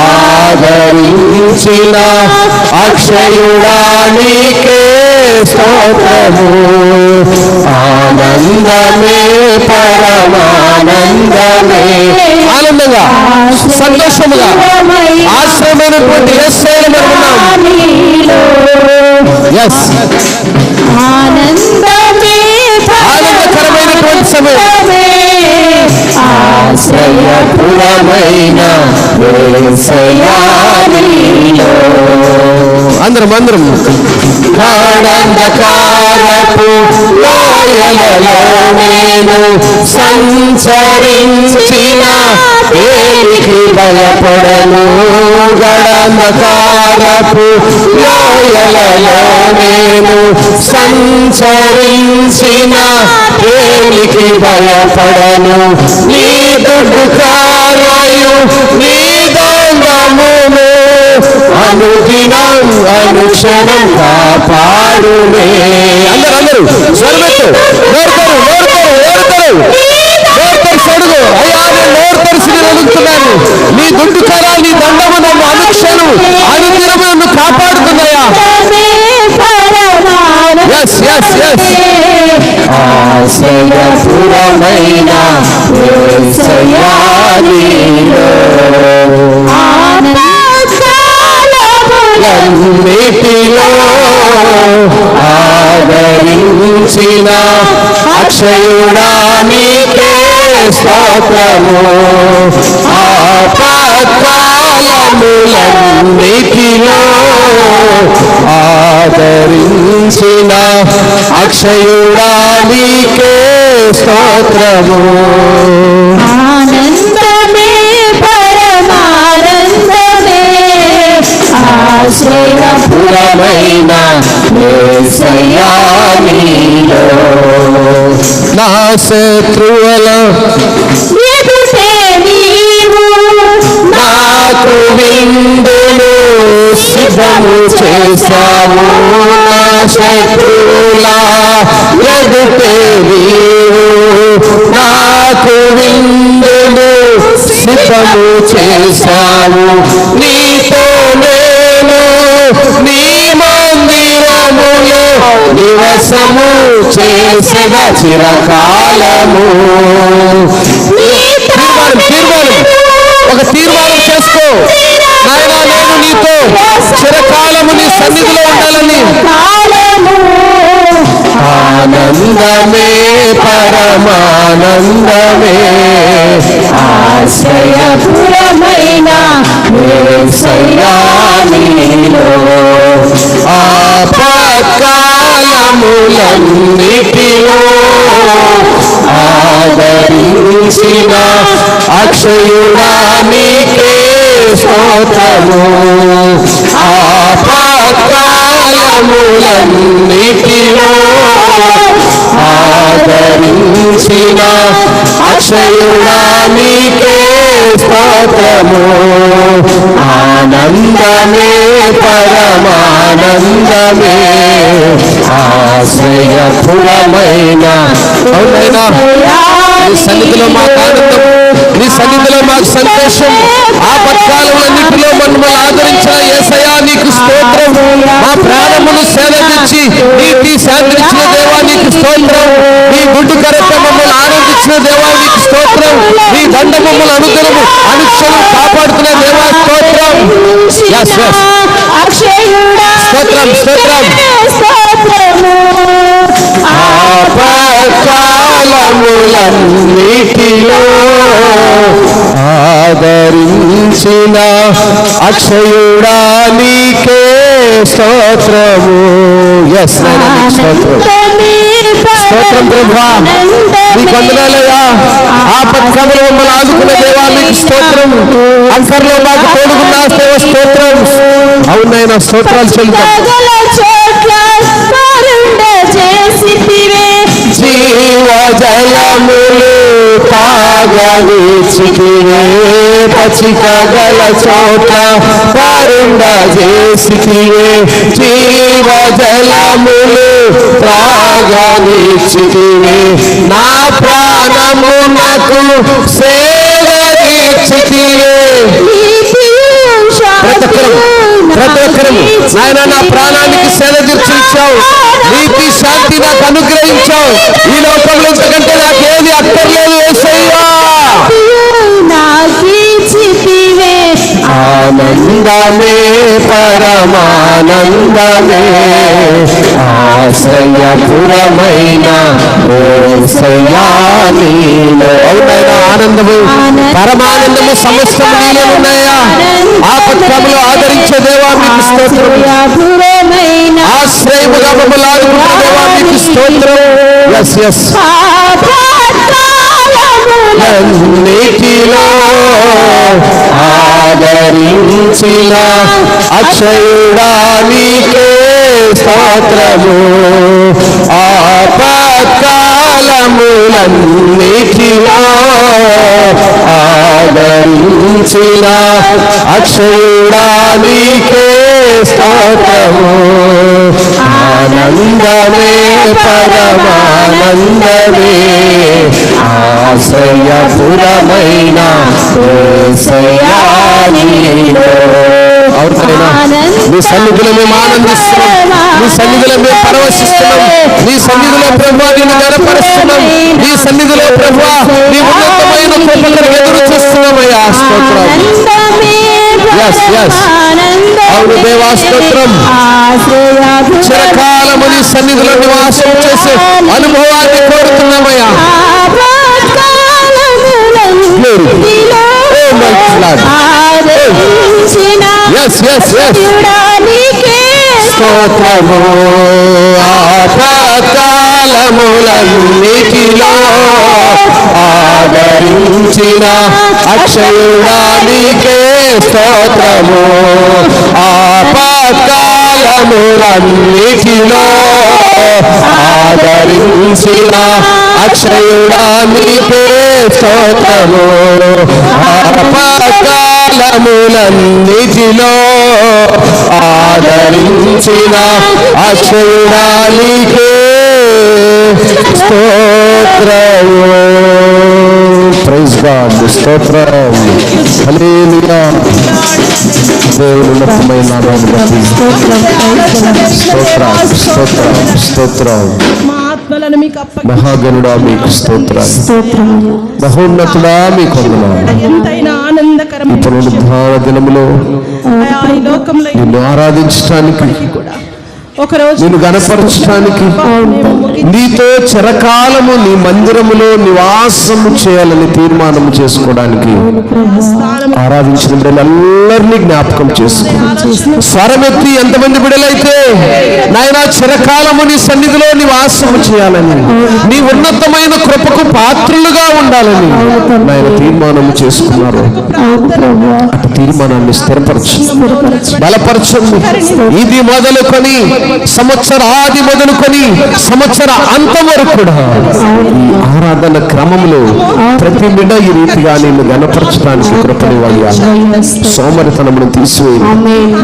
ఆదరించిన అక్షయుడా నీకే స్తోత్రము. ఆనందమే, పరమానందమే. ఆనందంగా, సంతోషముగా ఆశ్రమైనటువంటి యేసయ్యను ఆనందకరమైనటువంటి సమయం. ఆశ్రయపురమైన యేసయ్యా నీలో. అందరం ఆనందకారపు లోయలలో నేను సంచరించిన దేనికి భయపడను. గడంధకారపు లోయలలో నేను సంచరించిన దేనికి భయపడను. నీ దుఃఖాలయు నీ దైవమును అనుదినం అనుక్షణం కాపాడునే. అందరూ స్వరమెత్తు, సడుగు అయ్యా, నేను నోరు తెరిచి వెలుగుతున్నాను. నీ దుడ్డుకర, నీ దండము నన్ను అనుక్షణం అనుదినం నన్ను కాపాడుతున్నాయా. ఆశ్రయపురమైన యేసయ్యా నీలో అన్నిటిలో ఆదరించిన అక్షయుడా నీకే స్తోత్రము. ఆపత్కాలములన్నిటిలో ఆదరించిన అక్షయుడా నీకే స్తోత్రము. ఆనందమే, పరమానందమే. ఆశ్రయపురమైన యేసయ్యా నీలో నా శత్రువుల ఎదుటే నీవు నాకు విందును సిద్ధము చేశావు. నా శత్రువుల ఎదుటే నీవు నాకు విందును సిద్ధము చేశావు. నీతో నేను నీ మందిరములో నివసము చేసిన చిరకాలము. ఒక తీర్మానం చేసుకో, నాయనా నేను నీతో చిరకాలము నీ సన్నిధిలో ఉండాలని. ఆనందమే పరమానందమే ఆశ్రయపురమైన యేసయ్యా నీలో ఆపత్కాలములన్నిటిలో ఆదరించిన అక్షయుడా నీకే స్తోత్రము. ఆపత్కాలములన్నిటిలో ఆదరించిన అక్షయుడా నీకే స్తోత్రము. ఆనందమే పరమానందమే ఆశ్రయపురమైన. అవునైనా నీ సన్నిధిలో మాకు ఆనందం, నీ సన్నిధిలో మాకు సంతోషం. ఆపత్కాలములన్నిటిలో మమ్మల్ని ఆదరించిన యేసయ్యా నీకు స్తోత్రం. మా ప్రాణమును సేవకిచ్చి నీతి శాంతించిన దేవా నీకు స్తోత్రం. నీ గుడ్డు కరెక్ట మమ్మల్ని ఆనందించిన దేవా నీకు స్తోత్రం. నీ దండ మమ్మల్ని అనుదినము అనుక్షణం కాపాడుతున్న దేవా స్తోత్రం. స్తోత్రం స్తోత్రం. ఆపత్కాలములన్నిటిలో ఆదరించిన అక్షయుడా నీకే స్తోత్రము. ఎస్ స్తోత్రం స్తోత్రం ప్రభువా, నీకు వందనాలయ్యా. ఆపత్కాలంలో మమ్మల్ని ఆదుకున్న దేవా నీకు స్తోత్రం. అంకర్లో మాకు తోడుకున్న దేవ స్తోత్రం. అవునైనా స్తోత్రాలు చెల్లుతాం. జీవజలములు తాగనిచ్చితివే, పచ్చికగల చోట పారుండ చేసితివే. జీవజలములు తాగనిచ్చితివే, నా ప్రాణము నాకు సేవనిచ్చితివే. ప్రతి ఒక్కరు నాయన నా ప్రాణానికి సేవ తీర్చిచ్చావు. నీతి శాంతి నాకు అనుగ్రహించావు. ఈ లోకంలో ఇంతకంటే నాకేది అక్కర్లేదు యేసయ్యా. ఆనందమే పరమానందమే ఆశ్రయపురమైన యేసయ్యా నీలో. అవునైనా ఆనందము పరమానందము సమస్తము నీలో ఉన్నాయా. ఆపత్కాలంలో ఆదరించే దేవా నీకు స్తోత్రం. ఆశ్రయముగా మమ్మల్ని ఆదుకున్న దేవా నీకు స్తోత్రం. Yes yes. అన్నిటిలో ఆదరించిన అక్షయుడా నీకే స్తోత్రము. ఆపత్కాలములన్నిటిలో ఆదరించిన అక్షయుడా నీకే స్తోత్రము. ఆనందమే పరమానందమే ఆశ్రయపురమైన యేసయ్యా నీలో. నీ సన్నిధిలో మేము ఆనందిస్తున్నాం, నీ సన్నిధిలో మేము పరవశిస్తున్నాం. నీ సన్నిధిలో ప్రభువా నిన్ను గణపరుస్తున్నాం. నీ సన్నిధిలో ప్రభువా నీ ఉన్నతమైన కృపలను ఎదురు చూస్తున్నామయ్యా. స్తోత్రం. అవును దేవా స్తోత్రం. చిరకాలము నీ సన్నిధిలో నివాసం చేసే అనుభవాన్ని కోరుతున్నామయ్యా. స్తోత్రము. ఆపత్కాలములన్నిటిలో ఆదరించిన అక్షయుడా నీకే స్తోత్రము. ఆపత్కాలములన్నిటిలో ఆదరించిన ఆదరించిన అక్షయుడా నీకే స్తోత్రము. ఆపత్కాలములన్నిటిలో ఆదరించిన అక్షయుడా నీకే స్తోత్రము. Praise God. స్తోత్రం. హల్లెలూయా. దేవుని ఉన్నతమైన నామమును బట్టి స్తోత్రం స్తోత్రం స్తోత్రం. మా ఆత్మలను మీకు మహాగణుడా మీకు స్తోత్రం. మహోన్నతుడా మీకు వందనాలు. ఎంతైనా ఆనందకరం ఈ పునరుద్ధాన దినములో ఈ లోకంలో నిన్ను ఆరాధించడానికి, ఒకరోజు నిన్ను గణపరచడానికి, నీతో చిరకాలము నీ మందిరములో నివాసము చేయాలని తీర్మానం చేసుకోవడానికి ఆరాధించిన బిడ్డలందరినీ జ్ఞాపకం చేసుకో. స్వరమెత్తి ఎంతమంది బిడ్డలైతే నాయనా చిరకాలము నీ సన్నిధిలో నివాసము చేయాలని, నీ ఉన్నతమైన కృపకు పాత్రులుగా ఉండాలని నాయన తీర్మానం చేసుకున్నారు. అటు తీర్మానాన్ని స్థిరపరచు, బలపరచండి. ఇది మొదలుకొని సంవత్సరాది మొదలుకొని సంవత్సర అంతం వరకు కూడా ఈ ఆరాధన క్రమంలో ప్రతి బిడ్డ ఈ రీతిగా నిన్ను గణపరచడానికి కృపనివ్వయ్యా. సోమరితనమును తీసివేయి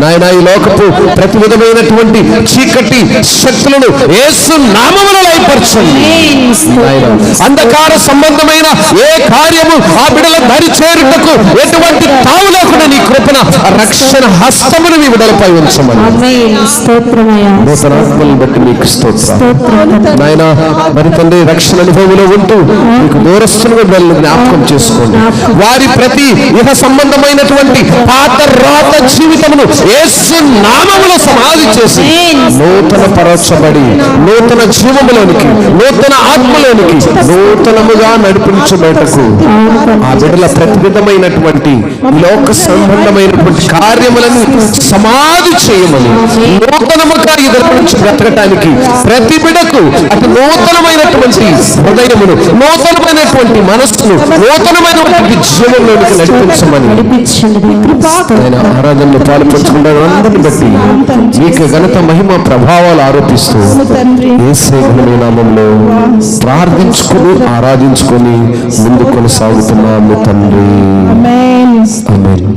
నాయన. ఈ లోకపు ప్రతి విధమైనటువంటి చీకటి శక్తులను యేసు నామములో లయపరచండి నాయన. అంధకార సంబంధమైన ఏ కార్యము ఆ బిడ్డల దరి చేరుటకు ఎటువంటి తావు లేకుండా నీ కృపణ రక్షణ హస్తమును మీ బిడ్డలపై ఉంచమని నూతన ఆత్మలను బట్టి మీకు స్తోత్రం నాయన. మరి తండ్రి రక్షణ అనుభవంలో ఉంటూ మీకు దూరస్తులుగా బిడ్డలను జ్ఞాపకం చేసుకోండి. వారి ప్రతి ఇహ సంబంధమైనటువంటి పాత రాత జీవితమును యేసు నామములో సమాధి చేసి నూతన పరచబడి నూతన జీవములోనికి, నూతన ఆత్మలోనికి నూతనముగా నడిపించబడటకు ఆ బిడ్డల ప్రతి విధమైనటువంటి లోక సంబంధమైనటువంటి కార్యములను సమాధి చేయమని, నూతనముగా ఇద్దరు నుంచి బ్రతకటానికి ప్రతి బిడ్డకు అటు నూతనమైనటువంటి హృదయమును, నూతనమైనటువంటి మనస్సును, నూతనమైనటువంటి జీవంలోనికి నడిపించమని ఆయన ఆరాధనలో పాల్పంచుకుంటారు. అందరిని బట్టి మీకు ఘనత మహిమ ప్రభావాలు ఆరోపిస్తూ యేసు ఘనమైన నామములో ప్రార్థించుకుని ఆరాధించుకొని ముందు కొనసాగుతున్నాము తండ్రి. ఆమేన్.